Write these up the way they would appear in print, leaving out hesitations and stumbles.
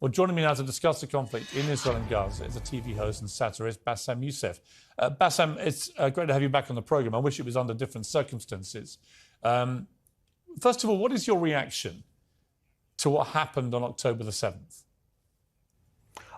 Well, joining me now to discuss the conflict in Israel and Gaza is a TV host and satirist, Bassem Youssef. Bassem, it's great to have you back on the programme. I wish it was under different circumstances. First of all, what is your reaction to what happened on October the 7th?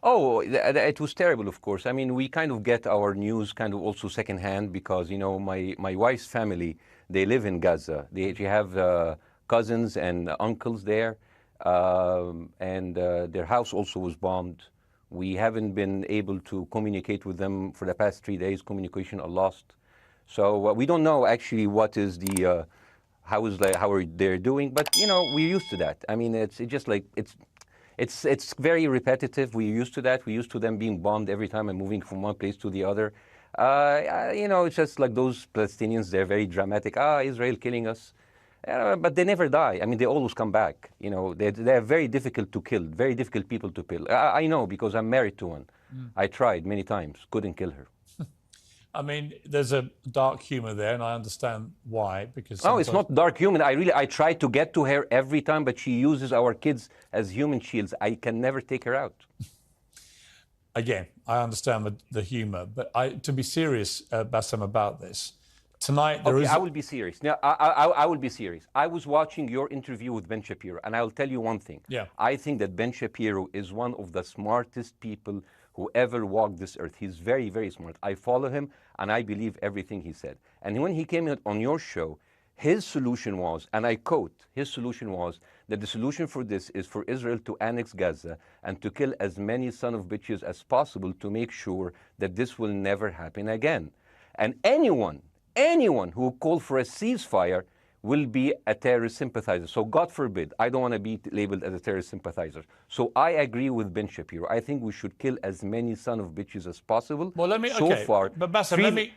Oh, it was terrible, of course. I mean, we kind of get our news kind of also secondhand because, you know, my wife's family, they live in Gaza. They have cousins and uncles there, and their house also was bombed. We haven't been able to communicate with them for the past 3 days. Communication are lost. So we don't know actually what is the, how are they doing, but, you know, we're used to that. I mean, it's just like, it's very repetitive. We're used to that. We're used to them being bombed every time and moving from one place to the other. You know, it's just like those Palestinians, they're very dramatic. Israel killing us. But they never die. I mean, they always come back. You know, they're very difficult to kill, very difficult people to kill. I know because I'm married to one. I tried many times, couldn't kill her. I mean, there's a dark humour there, and I understand why. Because no, it's not dark humour. I try to get to her every time, but she uses our kids as human shields. I can never take her out. Again, I understand the humour, but to be serious, Bassem, about this, tonight there is... I will be serious. Now, I will be serious. I was watching your interview with Ben Shapiro, and I'll tell you one thing. Yeah. I think that Ben Shapiro is one of the smartest people who ever walked this earth. He's very, very smart. I follow him, and I believe everything he said. And when he came on your show, his solution was, and I quote, his solution was that the solution for this is for Israel to annex Gaza and to kill as many son of bitches as possible to make sure that this will never happen again. And anyone who called for a ceasefire will be a terrorist sympathizer. So God forbid, I don't want to be labeled as a terrorist sympathizer. So I agree with Ben Shapiro. I think we should kill as many son of bitches as possible. Well, let me, so okay, far, but Bassem, let me...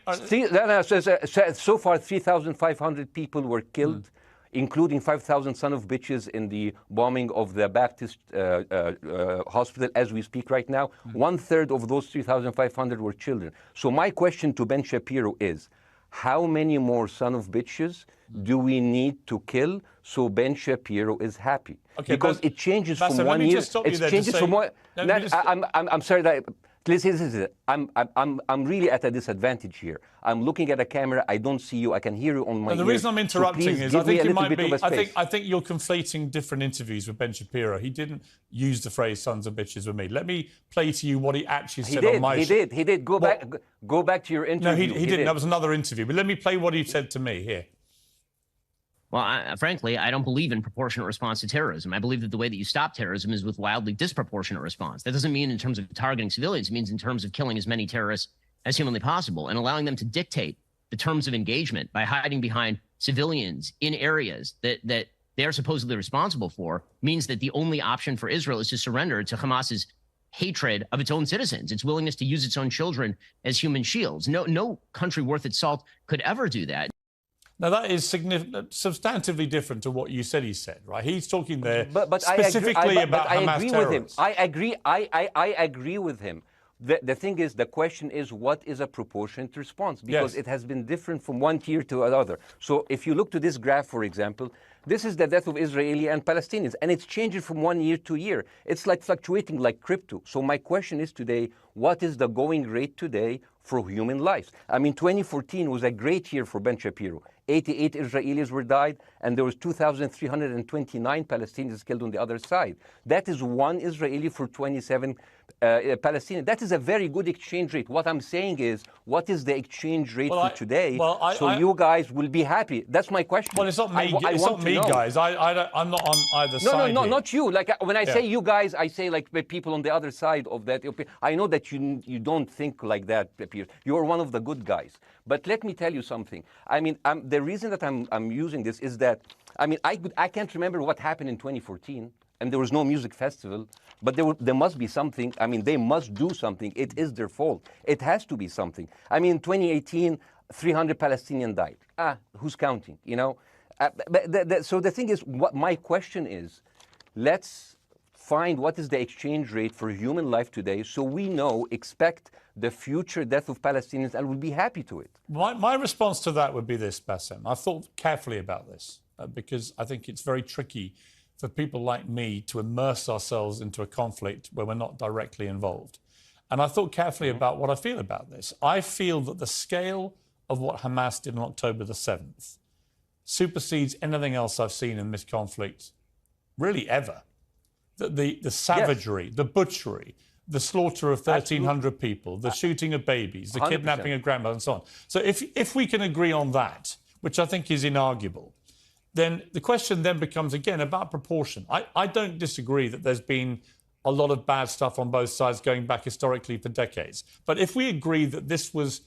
so far, 3,500 people were killed, including 5,000 son of bitches in the bombing of the Baptist hospital as we speak right now. 1/3 of those 3,500 were children. So my question to Ben Shapiro is, how many more son of bitches do we need to kill so Ben Shapiro is happy? Okay, because it changes Bassem, from 1 year. It changes from one. I'm sorry that. Listen, I'm really at a disadvantage here. I'm looking at a camera. I don't see you. I can hear you on my ear. The reason I'm interrupting so is I think you might be. I think you're conflating different interviews with Ben Shapiro. He didn't use the phrase "sons of bitches" with me. Let me play to you what he actually said on my show. He did. Go back to your interview. No, he didn't. That was another interview. But let me play what he said to me here. Well, frankly, I don't believe in proportionate response to terrorism. I believe that the way that you stop terrorism is with wildly disproportionate response. That doesn't mean in terms of targeting civilians. It means in terms of killing as many terrorists as humanly possible and allowing them to dictate the terms of engagement by hiding behind civilians in areas that they are supposedly responsible for means that the only option for Israel is to surrender to Hamas's hatred of its own citizens, its willingness to use its own children as human shields. No country worth its salt could ever do that. Now, that is substantively different to what you said he said, right? He's talking there but specifically about Hamas terrorists. I agree with him. The thing is, the question is, what is a proportionate response? Because it has been different from one tier to another. So if you look to this graph, for example, this is the death of Israeli and Palestinians, and it's changing from 1 year to year. It's like fluctuating like crypto. So my question is today, what is the going rate today for human lives? I mean, 2014 was a great year for Ben Shapiro. 88 Israelis were died, and there was 2,329 Palestinians killed on the other side. That is one Israeli for 27 Palestinians. That is a very good exchange rate. What I'm saying is, what is the exchange rate for today? So you guys will be happy. That's my question. Well, it's not me, guys. I'm not on either side. No, not you. Like when I say you guys, I say like the people on the other side of that. I know that you don't think like that, Piers. You're one of the good guys. But let me tell you something. I mean, the reason that I'm using this is that, I mean, I can't remember what happened in 2014, and there was no music festival, but there must be something. I mean, they must do something. It is their fault. It has to be something. I mean, in 2018, 300 Palestinians died. Who's counting, you know? So the thing is, what my question is, let's find what is the exchange rate for human life today so we expect the future death of Palestinians and we'll be happy to it. My response to that would be this, Bassem. I've thought carefully about this because I think it's very tricky for people like me to immerse ourselves into a conflict where we're not directly involved. And I thought carefully about what I feel about this. I feel that the scale of what Hamas did on October the 7th supersedes anything else I've seen in this conflict, really ever. The savagery, the butchery, the slaughter of 1,300 people, the shooting of babies, the 100%. Kidnapping of grandmothers, and so on. So if we can agree on that, which I think is inarguable, then the question then becomes, again, about proportion. I don't disagree that there's been a lot of bad stuff on both sides going back historically for decades. But if we agree that this was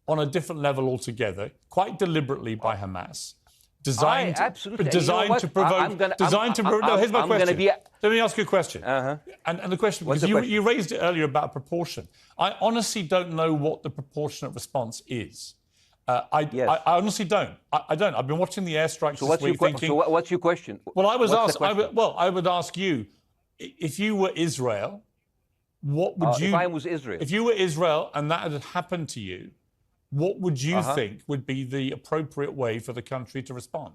on a different level altogether, quite deliberately by Hamas, designed to provoke... No, here's my question. Let me ask you a question. And the question, because you raised it earlier about proportion. I honestly don't know what the proportionate response is. I honestly don't. I don't. I've been watching the airstrikes this week thinking... So what's your question? Well, I would ask you, if you were Israel, what would you... If I was Israel? If you were Israel and that had happened to you, what would you think would be the appropriate way for the country to respond?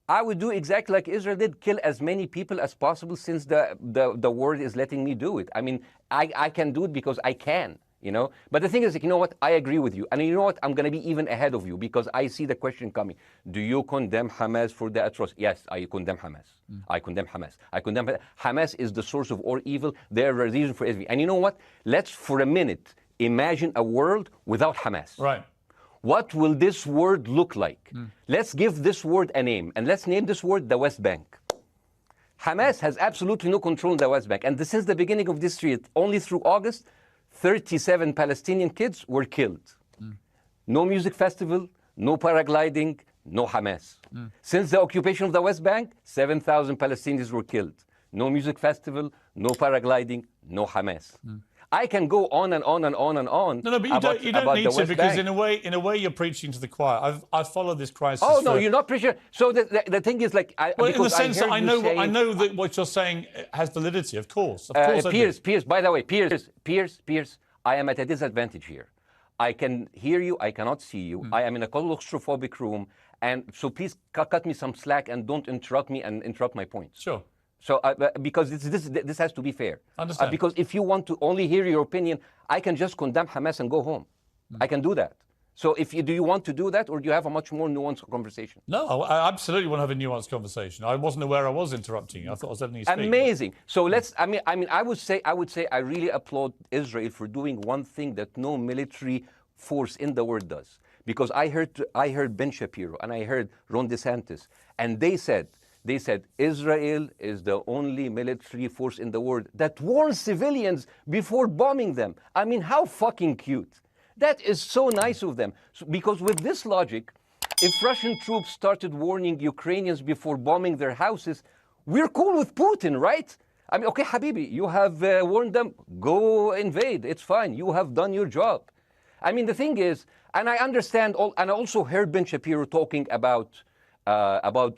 I would do exactly like Israel did, kill as many people as possible since the world is letting me do it. I mean, I can do it because I can, you know. But the thing is, you know what, I agree with you. And you know what, I'm going to be even ahead of you because I see the question coming. Do you condemn Hamas for the atrocity? Yes, I condemn Hamas. I condemn Hamas. I condemn Hamas is the source of all evil. They're a reason for everything. And you know what, let's for a minute imagine a world without Hamas. Right. What will this world look like? Let's give this word a name, and let's name this word the West Bank. Hamas has absolutely no control in the West Bank, and since the beginning of this year, only through August, 37 Palestinian kids were killed. No music festival, no paragliding, no Hamas. Since the occupation of the West Bank, 7,000 Palestinians were killed. No music festival, no paragliding, no Hamas. I can go on and on and on and on. No, but you don't need to, because in a way you're preaching to the choir. I've followed this crisis. Oh no, you're not preaching. So the thing is, like, in the sense that I know that what you're saying has validity. Of course, Piers. By the way, Piers. I am at a disadvantage here. I can hear you. I cannot see you. I am in a claustrophobic room, and so please cut me some slack and don't interrupt me and interrupt my points. Sure. So, because this has to be fair. Understand. Because if you want to only hear your opinion, I can just condemn Hamas and go home. I can do that. So, do you want to do that, or do you have a much more nuanced conversation? No, I absolutely want to have a nuanced conversation. I wasn't aware I was interrupting you. I thought I was letting you speak. Amazing. So let's. I mean, I would say I really applaud Israel for doing one thing that no military force in the world does. Because I heard Ben Shapiro and I heard Ron DeSantis, and they said Israel is the only military force in the world that warns civilians before bombing them. I mean, how fucking cute. That is so nice of them. Because with this logic, if Russian troops started warning Ukrainians before bombing their houses, we're cool with Putin, right? I mean, okay, Habibi, you have warned them, go invade, it's fine, you have done your job. I mean, the thing is, and I understand, and I also heard Ben Shapiro talking about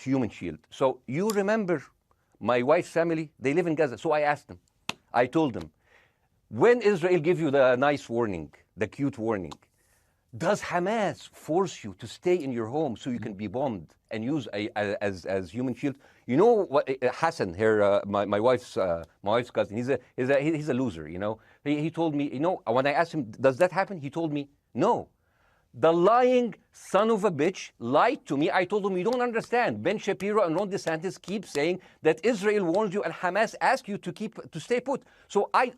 Human Shield. So you remember my wife's family, they live in Gaza. So I asked them, I told them, when Israel give you the nice warning, the cute warning, does Hamas force you to stay in your home so you can be bombed and use as human shield? You know what, Hassan here, my wife's cousin, he's a loser, you know. He told me, you know, when I asked him, does that happen? He told me, no. The lying son of a bitch lied to me. I told him, you don't understand. Ben Shapiro and Ron DeSantis keep saying that Israel warned you and Hamas asked you to stay put. So I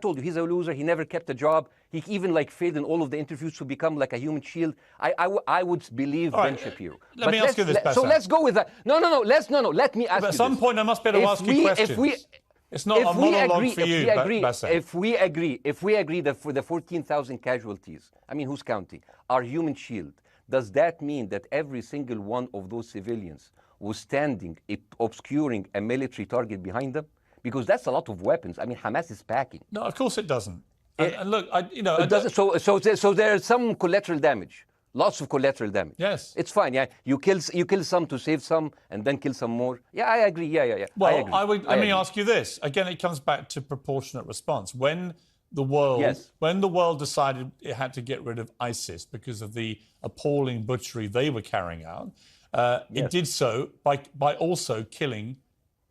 told you, he's a loser. He never kept a job. He even failed in all of the interviews to become like a human shield. I would believe Ben Shapiro. Let me ask you this, Bassem. So let's go with that. No. Let me ask you this. At some point, I must be able to ask you questions. It's not a monologue for you, Bassem. If we agree that for the 14,000 casualties, I mean, who's counting, our human shield, does that mean that every single one of those civilians was standing, obscuring a military target behind them? Because that's a lot of weapons. I mean, Hamas is packing. No, of course it doesn't. And look, So there's some collateral damage. Lots of collateral damage. Yes. It's fine, yeah. You kill some to save some and then kill some more. Yeah, I agree. Yeah. Well, let me ask you this. Again, it comes back to proportionate response. When the world decided it had to get rid of ISIS because of the appalling butchery they were carrying out, it did so by also killing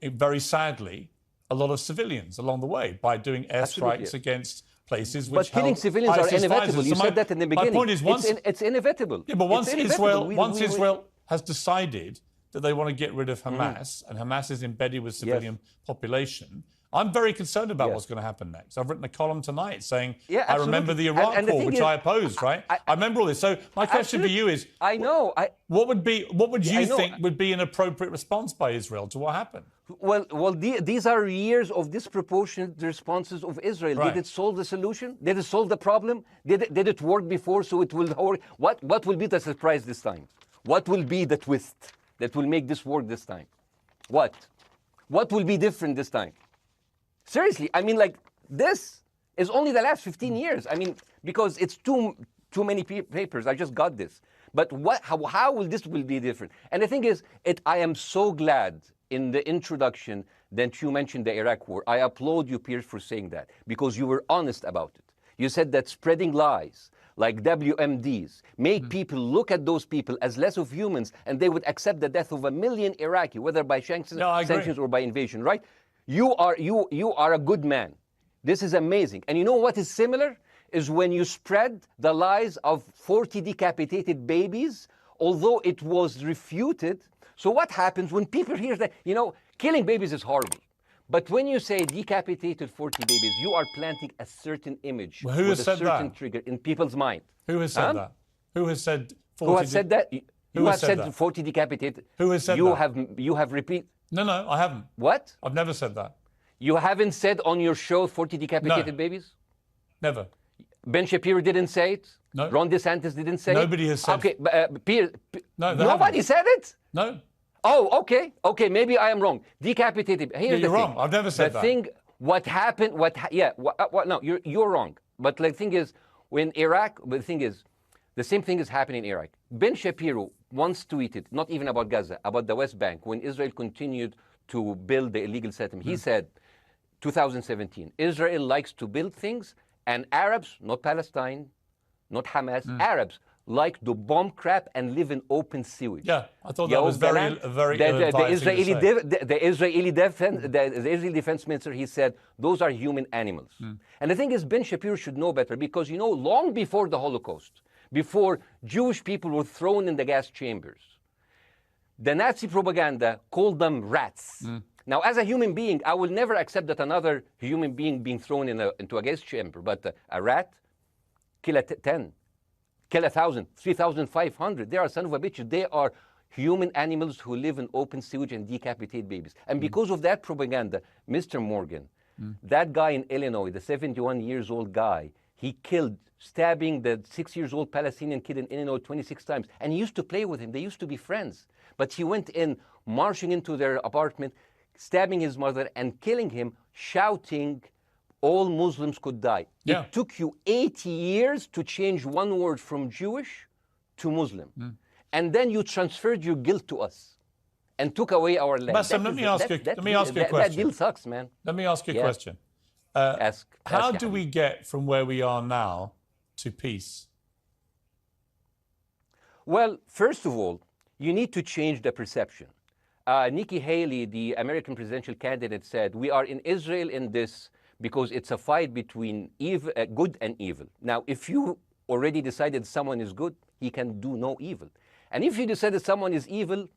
very sadly, a lot of civilians along the way by doing airstrikes against places which but killing civilians are inevitable. You said that in the beginning. My point is, it's inevitable. Yeah, but once Israel has decided that they want to get rid of Hamas, and Hamas is embedded with civilian population, I'm very concerned about what's going to happen next. I've written a column tonight saying, I remember the Iraq War, which I opposed, right? I remember all this. So my question for you is, what would you think would be an appropriate response by Israel to what happened? Well, these are years of disproportionate responses of Israel. Right. Did it solve the solution? Did it solve the problem? Did it work before, so it will work? What will be the surprise this time? What will be the twist that will make this work this time? What will be different this time? Seriously, I mean, like, this is only the last 15 years. I mean, because it's too many papers. I just got this. But how will this be different? And the thing is, I am so glad in the introduction that you mentioned the Iraq War. I applaud you, Piers, for saying that, because you were honest about it. You said that spreading lies like WMDs make people look at those people as less of humans, and they would accept the death of 1 million Iraqi, whether by sanctions or by invasion, right? You are a good man. This is amazing. And you know what is similar? Is when you spread the lies of 40 decapitated babies, although it was refuted. So what happens when people hear that, killing babies is horrible. But when you say decapitated 40 babies, you are planting a certain image with a certain trigger in people's mind. Who has said that? Who has said 40? Who has said that? You have said 40 decapitated. Who has said that? You have repeated. No, I haven't. What? I've never said that. You haven't said on your show 40 decapitated babies? Never. Ben Shapiro didn't say it? No. Ron DeSantis didn't say Nobody it? has said it. Okay, Piers. No, nobody said it? No. Oh, okay. Okay, maybe I am wrong. Decapitated. Here's you're the thing. wrong. I've never said that. The thing, what happened, no, you're wrong. But the thing is, when Iraq, the thing is, the same thing is happening in Iraq. Ben Shapiro once tweeted, not even about Gaza, about the West Bank, when Israel continued to build the illegal settlement. He said, 2017, Israel likes to build things, and Arabs, not Palestine, not Hamas, Arabs like to bomb crap and live in open sewage. Yeah, I thought that was very the Israeli defense minister, he said, those are human animals. And the thing is, Ben Shapiro should know better, because, long before the Holocaust, before Jewish people were thrown in the gas chambers, the Nazi propaganda called them rats. Now, as a human being, I will never accept that another human being being thrown into a gas chamber, but a rat, kill 10, kill 1,000, 3,500. They are son of a bitch. They are human animals who live in open sewage and decapitate babies. And because of that propaganda, Mr. Morgan, that guy in Illinois, the 71-years-old guy, he killed, stabbing the 6-year-old Palestinian kid in Illinois 26 times. And he used to play with him. They used to be friends. But he went in, marching into their apartment, stabbing his mother and killing him, shouting, all Muslims could die. Yeah. It took you 80 years to change one word from Jewish to Muslim. And then you transferred your guilt to us and took away our land. Bassem, let me ask you a question. That deal sucks, man. Let me ask you a question. How do we get from where we are now to peace? Well, first of all, you need to change the perception. Nikki Haley, the American presidential candidate, said, we are in Israel in this because it's a fight between good and evil. Now, if you already decided someone is good, he can do no evil. And if you decided someone is evil,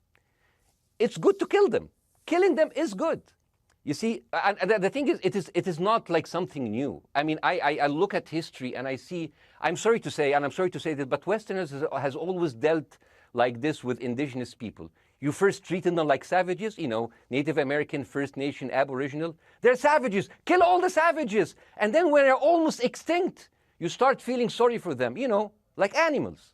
it's good to kill them. Killing them is good. You see, and the thing is, it is not like something new. I mean, I look at history and I see, I'm sorry to say this, but Westerners has always dealt like this with indigenous people. You first treated them like savages, Native American, First Nation, Aboriginal. They're savages. Kill all the savages. And then when they're almost extinct, you start feeling sorry for them, like animals.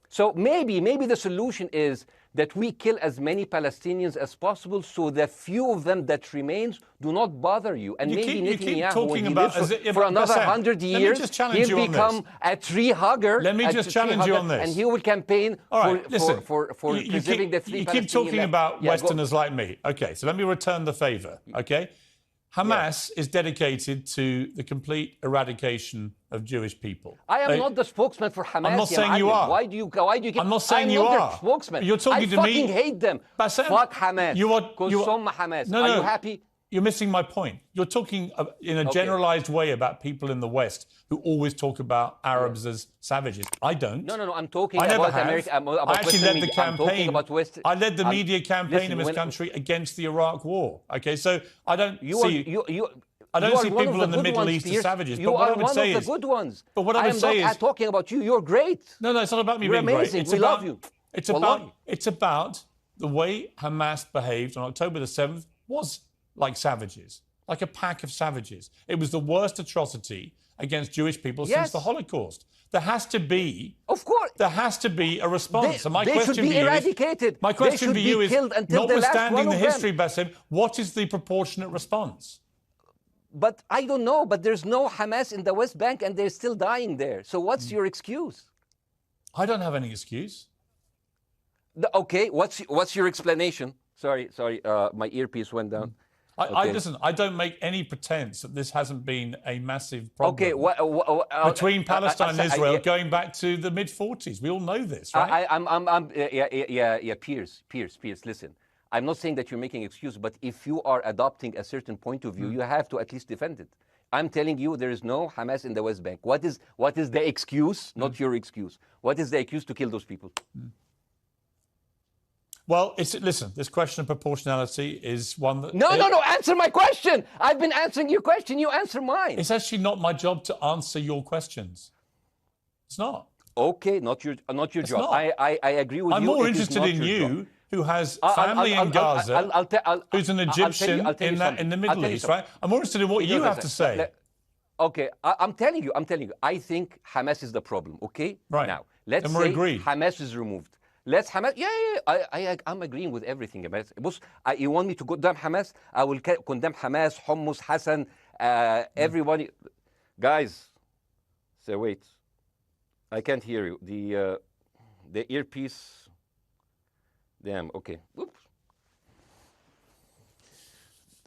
So maybe the solution is that we kill as many Palestinians as possible, so the few of them that remains do not bother you. And maybe Netanyahu, when he lives for another 100 years, he'll become a tree hugger. Let me just challenge you on this. And he will campaign for preserving the three Palestinians. You keep talking about Westerners like me. Okay, so let me return the favor, okay? Hamas is dedicated to the complete eradication of Jewish people. I am not the spokesman for Hamas. I'm not saying you are. Why do you keep... I'm not saying you are. I'm not their spokesman. You're talking to me. I fucking hate them. Bassem, Fuck Hamas. Hamas. No, are you happy? You're missing my point. You're talking in a generalized way about people in the West who always talk about Arabs as savages. I don't. No. I'm talking about America. I actually led the campaign. I led the media campaign in this country against the Iraq War. Okay, so I don't see... I don't see people in the Middle East as savages. You are one of the good ones. But what I would say is... I'm not talking about you. You're great. No, it's not about me being great. You're amazing. We love you. It's about the way Hamas behaved on October the 7th was like savages, like a pack of savages. It was the worst atrocity against Jewish people since the Holocaust. There has to be, of course, there has to be a response. They should be eradicated. My question for you is, notwithstanding the history, Bassem, what is the proportionate response? But I don't know. But there's no Hamas in the West Bank, and they're still dying there. So what's your excuse? I don't have any excuse. Okay, what's your explanation? Sorry, my earpiece went down. Listen, I don't make any pretense that this hasn't been a massive problem between Palestine and Israel going back to the mid-40s. We all know this, right? Piers, listen. I'm not saying that you're making excuses, but if you are adopting a certain point of view, you have to at least defend it. I'm telling you, there is no Hamas in the West Bank. What is the excuse? Not your excuse. What is the excuse to kill those people? Well, listen, this question of proportionality is one that... No, answer my question. I've been answering your question. You answer mine. It's actually not my job to answer your questions. It's not. Okay, not your job. Not. I agree with you. I'm more interested in you, who has family in Gaza, who's an Egyptian in the Middle East, right? I'm more interested in what you have to say. Okay, I'm telling you. I think Hamas is the problem, okay? Right. Now, let's say Hamas is removed. Let's Hamas. I'm agreeing with everything. You want me to condemn Hamas? I will condemn Hamas, Hummus, Hassan, everybody. Guys, so wait. I can't hear you. The earpiece. Damn. Okay. Oops.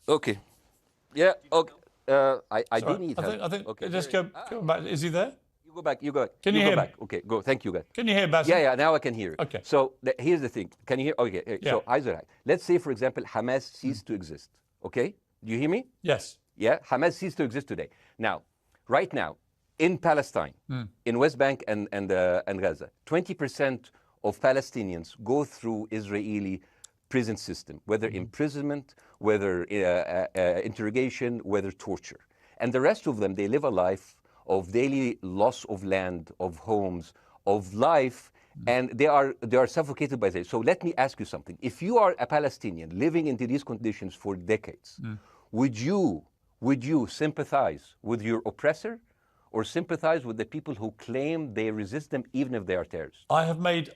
Okay. Yeah. Okay. I do need help. I think. Okay. Just go back. Is he there? You go back. Can you hear me? Okay, go. Thank you, guys. Can you hear Bassem? Yeah, now I can hear you. Okay. So here's the thing. Can you hear? Okay. Yeah. So, Isaac, let's say, for example, Hamas ceased to exist. Okay? Do you hear me? Yes. Yeah? Hamas ceased to exist today. Now, right now, in Palestine, in West Bank and Gaza, 20% of Palestinians go through Israeli prison system, whether imprisonment, whether interrogation, whether torture. And the rest of them, they live a life of daily loss of land, of homes, of life, and they are suffocated by this. So let me ask you something. If you are a Palestinian living in these conditions for decades, would you sympathize with your oppressor or sympathize with the people who claim they resist them even if they are terrorists? I have made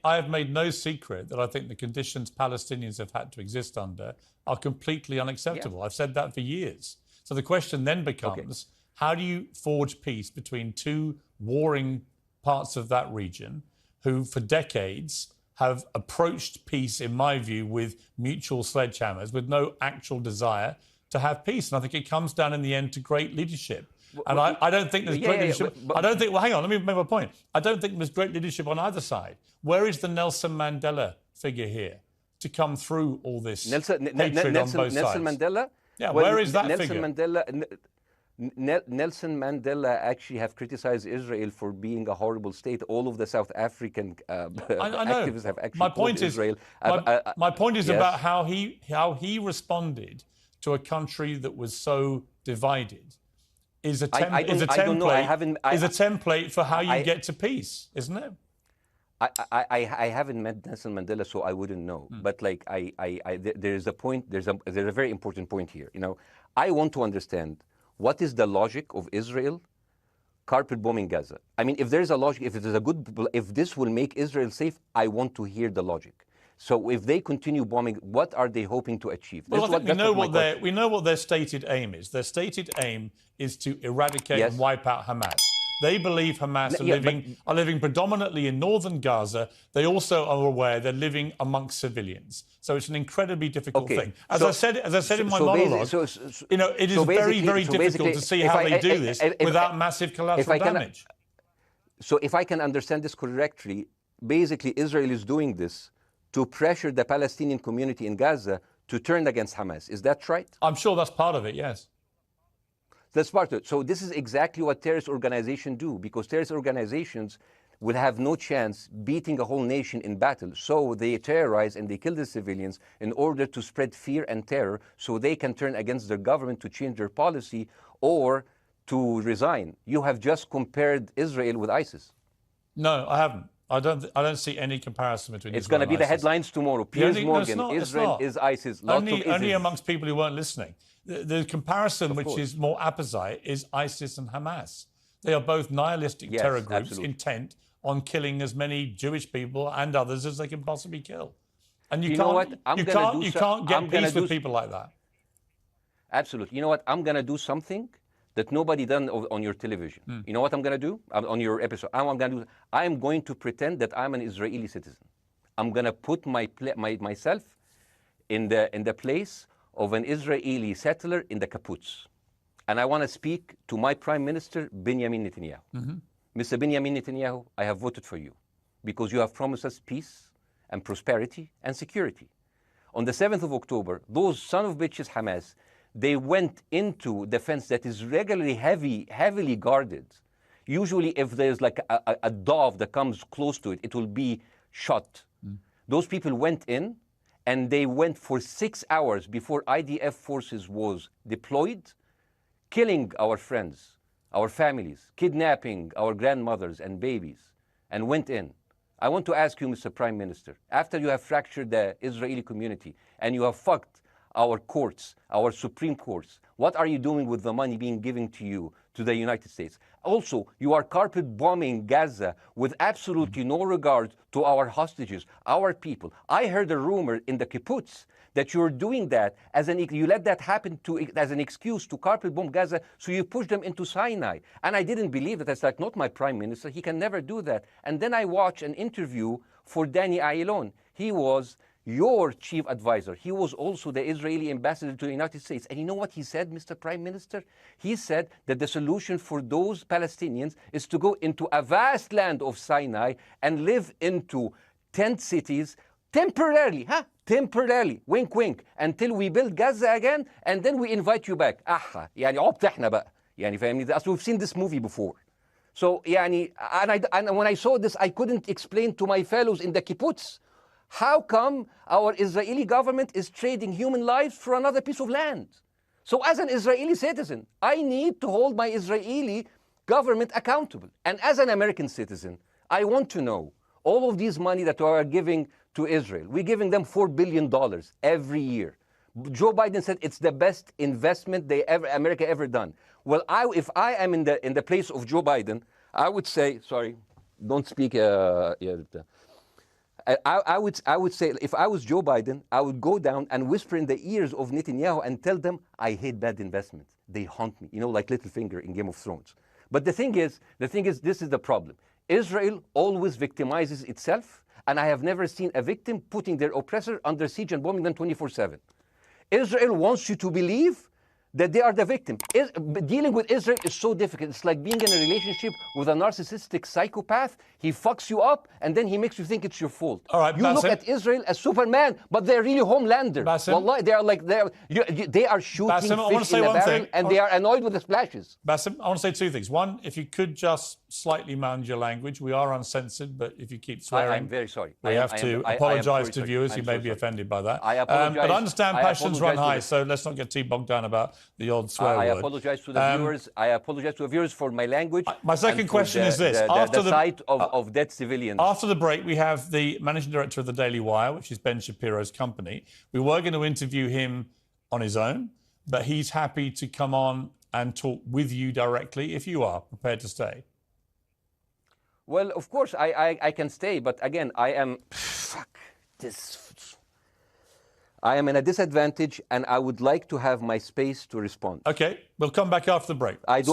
no secret that I think the conditions Palestinians have had to exist under are completely unacceptable. Yeah. I've said that for years. So the question then becomes, how do you forge peace between two warring parts of that region who for decades have approached peace, in my view, with mutual sledgehammers, with no actual desire to have peace? And I think it comes down in the end to great leadership. And I don't think there's great leadership. I don't think, well, hang on, let me make my point. I don't think there's great leadership on either side. Where is the Nelson Mandela figure here to come through all this hatred on both sides? Nelson Mandela? Yeah, where is that figure? Nelson Mandela actually have criticized Israel for being a horrible state. All of the South African activists have actually called Israel. My point is about how he responded to a country that was so divided. Is a template for how you get to peace, isn't it? I haven't met Nelson Mandela, so I wouldn't know. But like there is a point. There's a very important point here. You know, I want to understand what is the logic of Israel carpet bombing Gaza. I mean, if there's a logic, if this will make Israel safe, I want to hear the logic. So if they continue bombing, what are they hoping to achieve? Well, I think we know what their stated aim is. Their stated aim is to eradicate and wipe out Hamas. They believe Hamas are living predominantly in northern Gaza. They also are aware they're living amongst civilians. So it's an incredibly difficult thing. As I said in my monologue, it is very, very difficult to see how they do this without massive collateral damage. So if I can understand this correctly, basically Israel is doing this to pressure the Palestinian community in Gaza to turn against Hamas. Is that right? I'm sure that's part of it, yes. That's part of it. So this is exactly what terrorist organizations do, because terrorist organizations will have no chance beating a whole nation in battle. So they terrorize and they kill the civilians in order to spread fear and terror so they can turn against their government to change their policy or to resign. You have just compared Israel with ISIS. No, I haven't. I don't see any comparison between It's Israel going to be and the headlines tomorrow. Piers Morgan, Israel is ISIS. Only amongst people who weren't listening. The comparison, which is more apposite, is ISIS and Hamas. They are both nihilistic terror groups intent on killing as many Jewish people and others as they can possibly kill. And you can't get peace with people like that. Absolutely. You know what? I'm going to do something that nobody done on your television. You know what I'm going to do on your episode? I'm going to pretend that I'm an Israeli citizen. I'm going to put myself in the place of an Israeli settler in the kibbutz. And I want to speak to my Prime Minister, Benjamin Netanyahu. Mr. Benjamin Netanyahu, I have voted for you because you have promised us peace and prosperity and security. On the 7th of October, those son of bitches Hamas, they went into the fence that is regularly heavily guarded. Usually if there's like a dove that comes close to it, it will be shot. Those people went in and they went for 6 hours before IDF forces was deployed, killing our friends, our families, kidnapping our grandmothers and babies, and went in. I want to ask you, Mr. Prime Minister, after you have fractured the Israeli community and you have fucked our courts, our Supreme Courts, what are you doing with the money being given to you, to the United States? Also, you are carpet bombing Gaza with absolutely no regard to our hostages, our people. I heard a rumor in the kibbutz that you're doing that you let that happen as an excuse to carpet bomb Gaza, so you push them into Sinai. And I didn't believe it. It's like, not my prime minister. He can never do that. And then I watched an interview for Danny Ayalon. He was your chief advisor. He was also the Israeli ambassador to the United States. And you know what he said, Mr. Prime Minister? He said that the solution for those Palestinians is to go into a vast land of Sinai and live into tent cities temporarily, temporarily, wink wink, until we build Gaza again, and then we invite you back. يعني عبط احنا بقى. يعني فاهمني؟ As we've seen this movie before. So يعني, and when I saw this, I couldn't explain to my fellows in the kibbutz, how come our Israeli government is trading human lives for another piece of land? So as an Israeli citizen, I need to hold my Israeli government accountable. And as an American citizen, I want to know all of these money that we are giving to Israel. We're giving them $4 billion every year. Joe Biden said it's the best investment America ever done. Well, if I am in the place of Joe Biden, I would say, sorry, don't speak. I would say, if I was Joe Biden, I would go down and whisper in the ears of Netanyahu and tell them, I hate bad investments. They haunt me, like Littlefinger in Game of Thrones. But the thing is, this is the problem. Israel always victimizes itself, and I have never seen a victim putting their oppressor under siege and bombing them 24/7. Israel wants you to believe that they are the victim. Dealing with Israel is so difficult. It's like being in a relationship with a narcissistic psychopath. He fucks you up, and then he makes you think it's your fault. All right, you look at Israel as Superman, but they're really Homelander. Wallahi, they are shooting fish in a barrel, and they are annoyed with the splashes. Bassem, I want to say two things. One, if you could just slightly manage your language. We are uncensored, but if you keep swearing... I'm very sorry. We have to apologise to viewers who may be offended by that. I apologise. But I understand passions run high, so let's not get too bogged down about the odd swear word. I apologise to the viewers. I apologise to the viewers for my language. My second question is this. After the sight of dead civilians. After the break, we have the managing director of the Daily Wire, which is Ben Shapiro's company. We were going to interview him on his own, but he's happy to come on and talk with you directly if you are prepared to stay. Well, of course, I can stay, but again, I am... Fuck this... I am in a disadvantage, and I would like to have my space to respond. Okay, we'll come back after the break. Because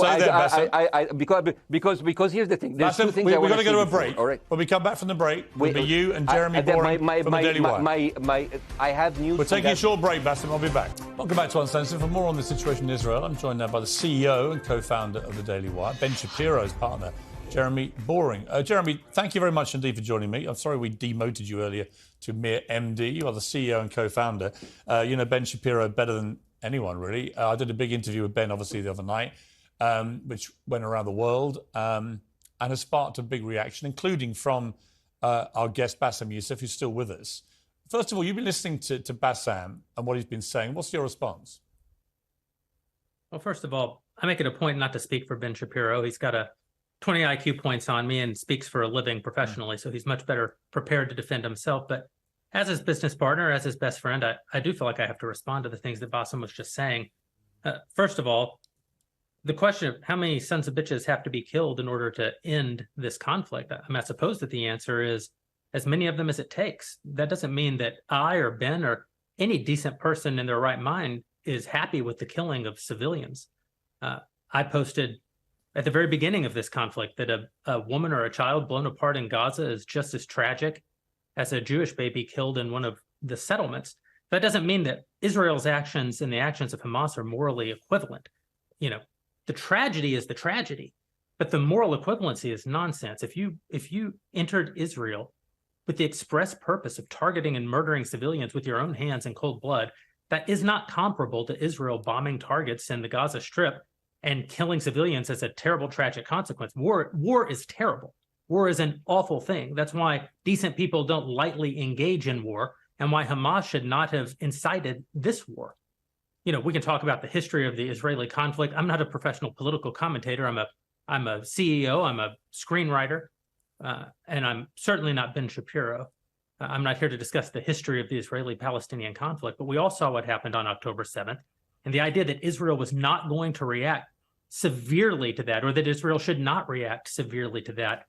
here's the thing. There's Bassem, two things we've I want got to go to a break. All right. When we come back from the break, we'll be you and Jeremy Boring from the Daily Wire. I have news. We're taking a short break, Bassem. I'll be back. Welcome back to Uncensored. For more on the situation in Israel, I'm joined now by the CEO and co-founder of the Daily Wire, Ben Shapiro's partner, Jeremy Boring. Jeremy, thank you very much indeed for joining me. I'm sorry we demoted you earlier to mere MD. You are the CEO and co-founder. You know Ben Shapiro better than anyone, really. I did a big interview with Ben, obviously, the other night, which went around the world and has sparked a big reaction, including from our guest, Bassem Youssef, who's still with us. First of all, you've been listening to Bassem and what he's been saying. What's your response? Well, first of all, I make it a point not to speak for Ben Shapiro. He's got a 20 IQ points on me and speaks for a living professionally, so he's much better prepared to defend himself. But as his business partner, as his best friend, I do feel like I have to respond to the things that Bassem was just saying. First of all, the question of how many sons of bitches have to be killed in order to end this conflict, I suppose that the answer is as many of them as it takes. That doesn't mean that I or Ben or any decent person in their right mind is happy with the killing of civilians. I posted at the very beginning of this conflict that a woman or a child blown apart in Gaza is just as tragic as a Jewish baby killed in one of the settlements. That doesn't mean that Israel's actions and the actions of Hamas are morally equivalent. You know, the tragedy is the tragedy, but the moral equivalency is nonsense. If you entered Israel with the express purpose of targeting and murdering civilians with your own hands in cold blood, that is not comparable to Israel bombing targets in the Gaza Strip and killing civilians as a terrible, tragic consequence. War is terrible. War is an awful thing. That's why decent people don't lightly engage in war, and why Hamas should not have incited this war. You know, we can talk about the history of the Israeli conflict. I'm not a professional political commentator. I'm a CEO. I'm a screenwriter, and I'm certainly not Ben Shapiro. I'm not here to discuss the history of the Israeli-Palestinian conflict, but we all saw what happened on October 7th. And the idea that Israel was not going to react severely to that, or that Israel should not react severely to that,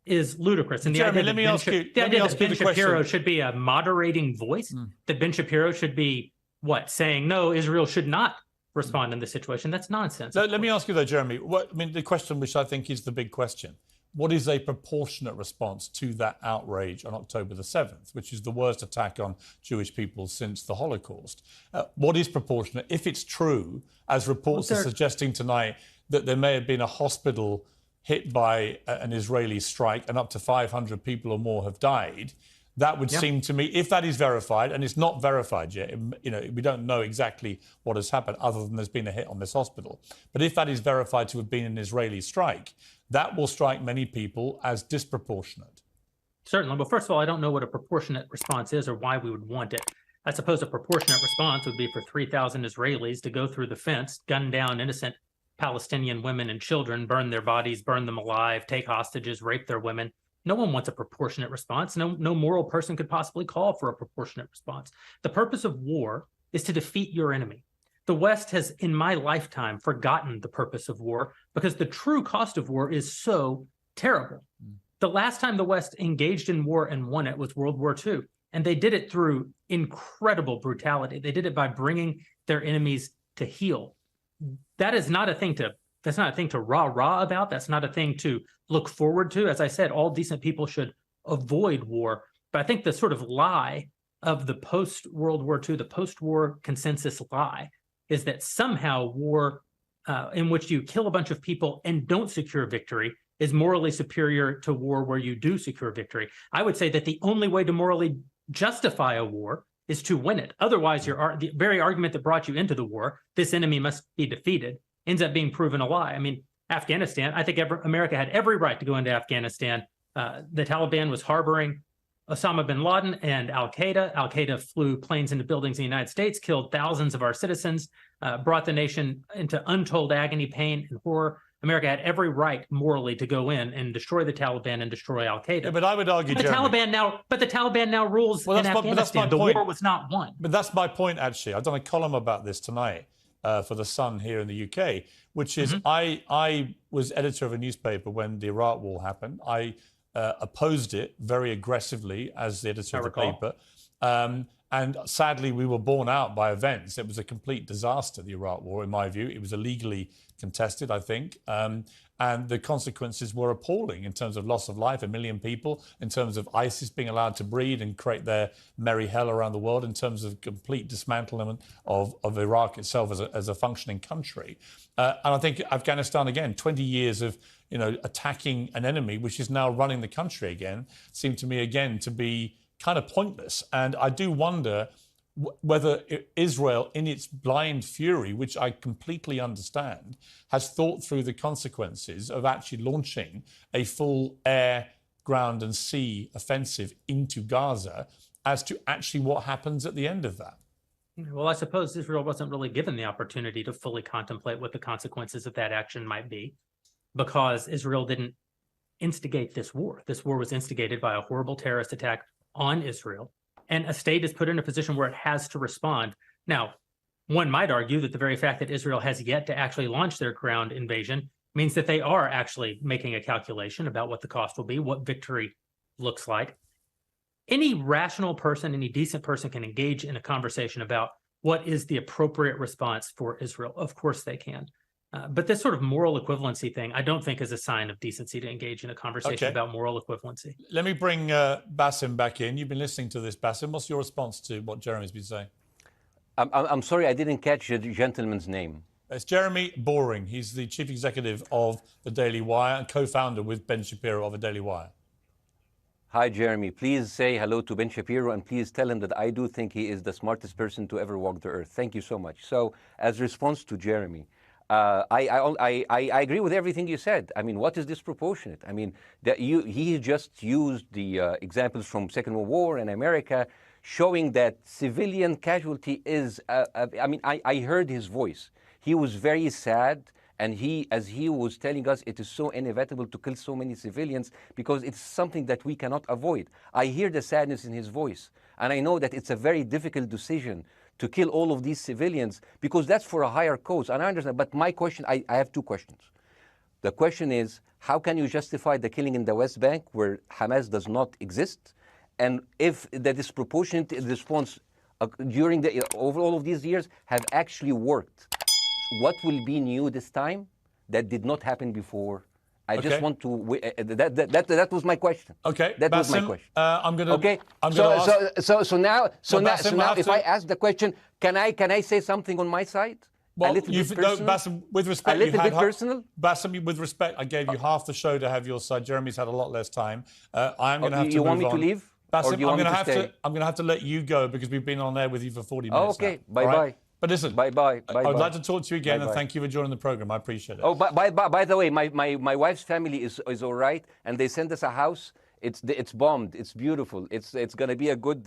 is ludicrous. And Jeremy, let me ask you the Ben Shapiro question. should be a moderating voice, that Ben Shapiro should be, saying, no, Israel should not respond in this situation. That's nonsense. Let me ask you though, Jeremy, the question which I think is the big question. What is a proportionate response to that outrage on October the 7th, which is the worst attack on Jewish people since the Holocaust? What is proportionate? If it's true, as reports are suggesting tonight, that there may have been a hospital hit by an Israeli strike and up to 500 people or more have died, that would seem to me, if that is verified, and it's not verified yet, we don't know exactly what has happened other than there's been a hit on this hospital. But if that is verified to have been an Israeli strike, that will strike many people as disproportionate. Certainly. Well, first of all, I don't know what a proportionate response is or why we would want it. I suppose a proportionate response would be for 3,000 Israelis to go through the fence, gun down innocent Palestinian women and children, burn their bodies, burn them alive, take hostages, rape their women. No one wants a proportionate response. No moral person could possibly call for a proportionate response. The purpose of war is to defeat your enemy. The West has, in my lifetime, forgotten the purpose of war because the true cost of war is so terrible. The last time the West engaged in war and won it was World War II, and they did it through incredible brutality. They did it by bringing their enemies to heel. That's not a thing to rah-rah about. That's not a thing to look forward to. As I said, all decent people should avoid war. But I think the sort of lie of the post-World War II, the post-war consensus lie, is that somehow war in which you kill a bunch of people and don't secure victory is morally superior to war where you do secure victory. I would say that the only way to morally justify a war is to win it. Otherwise, the very argument that brought you into the war, this enemy must be defeated, ends up being proven a lie. I mean, Afghanistan, I think America had every right to go into Afghanistan. The Taliban was harboring Osama bin Laden and Al-Qaeda. Al-Qaeda flew planes into buildings in the United States, killed thousands of our citizens, brought the nation into untold agony, pain, and horror. America had every right morally to go in and destroy the Taliban and destroy Al-Qaeda. Yeah, but I would argue, the Taliban now rules in Afghanistan. The war was not won. But that's my point, actually. I've done a column about this tonight for The Sun here in the UK, which is I was editor of a newspaper when the Iraq War happened. I opposed it very aggressively as the editor of the paper. And sadly, we were borne out by events. It was a complete disaster, the Iraq War, in my view. It was illegally contested, I think. And the consequences were appalling in terms of loss of life, 1 million people, in terms of ISIS being allowed to breed and create their merry hell around the world, in terms of complete dismantlement of Iraq itself as a functioning country. And I think Afghanistan, again, 20 years of attacking an enemy, which is now running the country again, seemed to me, again, to be kind of pointless. And I do wonder whether Israel, in its blind fury, which I completely understand, has thought through the consequences of actually launching a full air, ground and sea offensive into Gaza as to actually what happens at the end of that. Well, I suppose Israel wasn't really given the opportunity to fully contemplate what the consequences of that action might be, because Israel didn't instigate this war. This war was instigated by a horrible terrorist attack on Israel. And a state is put in a position where it has to respond. Now, one might argue that the very fact that Israel has yet to actually launch their ground invasion means that they are actually making a calculation about what the cost will be, what victory looks like. Any rational person, any decent person can engage in a conversation about what is the appropriate response for Israel. Of course they can. But this sort of moral equivalency thing, I don't think is a sign of decency to engage in a conversation about moral equivalency. Let me bring Baasim back in. You've been listening to this, Baasim. What's your response to what Jeremy's been saying? I'm sorry, I didn't catch the gentleman's name. It's Jeremy Boring. He's the chief executive of the Daily Wire and co-founder with Ben Shapiro of the Daily Wire. Hi, Jeremy. Please say hello to Ben Shapiro, and please tell him that I do think he is the smartest person to ever walk the earth. Thank you so much. So, as response to Jeremy, I agree with everything you said. I mean, what is disproportionate? I mean, he just used the examples from Second World War and America, showing that civilian casualty is, I mean, I heard his voice. He was very sad, and as he was telling us, it is so inevitable to kill so many civilians because it's something that we cannot avoid. I hear the sadness in his voice, and I know that it's a very difficult decision to kill all of these civilians, because that's for a higher cause, and I understand. But my question, I have two questions. The question is, how can you justify the killing in the West Bank where Hamas does not exist? And if the disproportionate response during over all of these years have actually worked, what will be new this time that did not happen before? I just want to. That was my question. Okay, that was my question. I'm gonna. Okay. So now, if I ask the question, can I say something on my side? Well, a little bit personal? Baasim, with respect, a little bit personal. Baasim, with respect, I gave you half the show to have your side. Jeremy's had a lot less time. I'm going to have to. You move want me on. to leave? Baasim, or do you want me to stay? I'm going to have to let you go because we've been on air with you for 40 minutes. Oh, okay. Now. Bye bye. But listen, bye. I'd like to talk to you again, Bye-bye. and thank you for joining the program. I appreciate it. Oh, by the way, my wife's family is all right, and they sent us a house. It's bombed. It's beautiful. It's going to be a good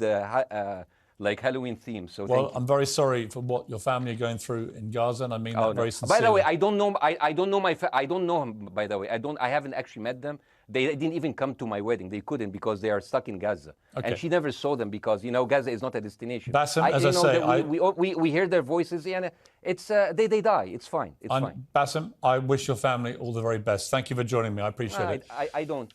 like Halloween theme. So well, I'm very sorry for what your family are going through in Gaza, and I mean that very sincerely. By the way, I don't know. I don't know I don't know him. By the way, I haven't actually met them. They didn't even come to my wedding. They couldn't because they are stuck in Gaza. Okay. And she never saw them because, Gaza is not a destination. Baasim, as I say, we hear their voices, and it's they die. It's fine. It's fine. Baasim, I wish your family all the very best. Thank you for joining me. I appreciate it. I don't.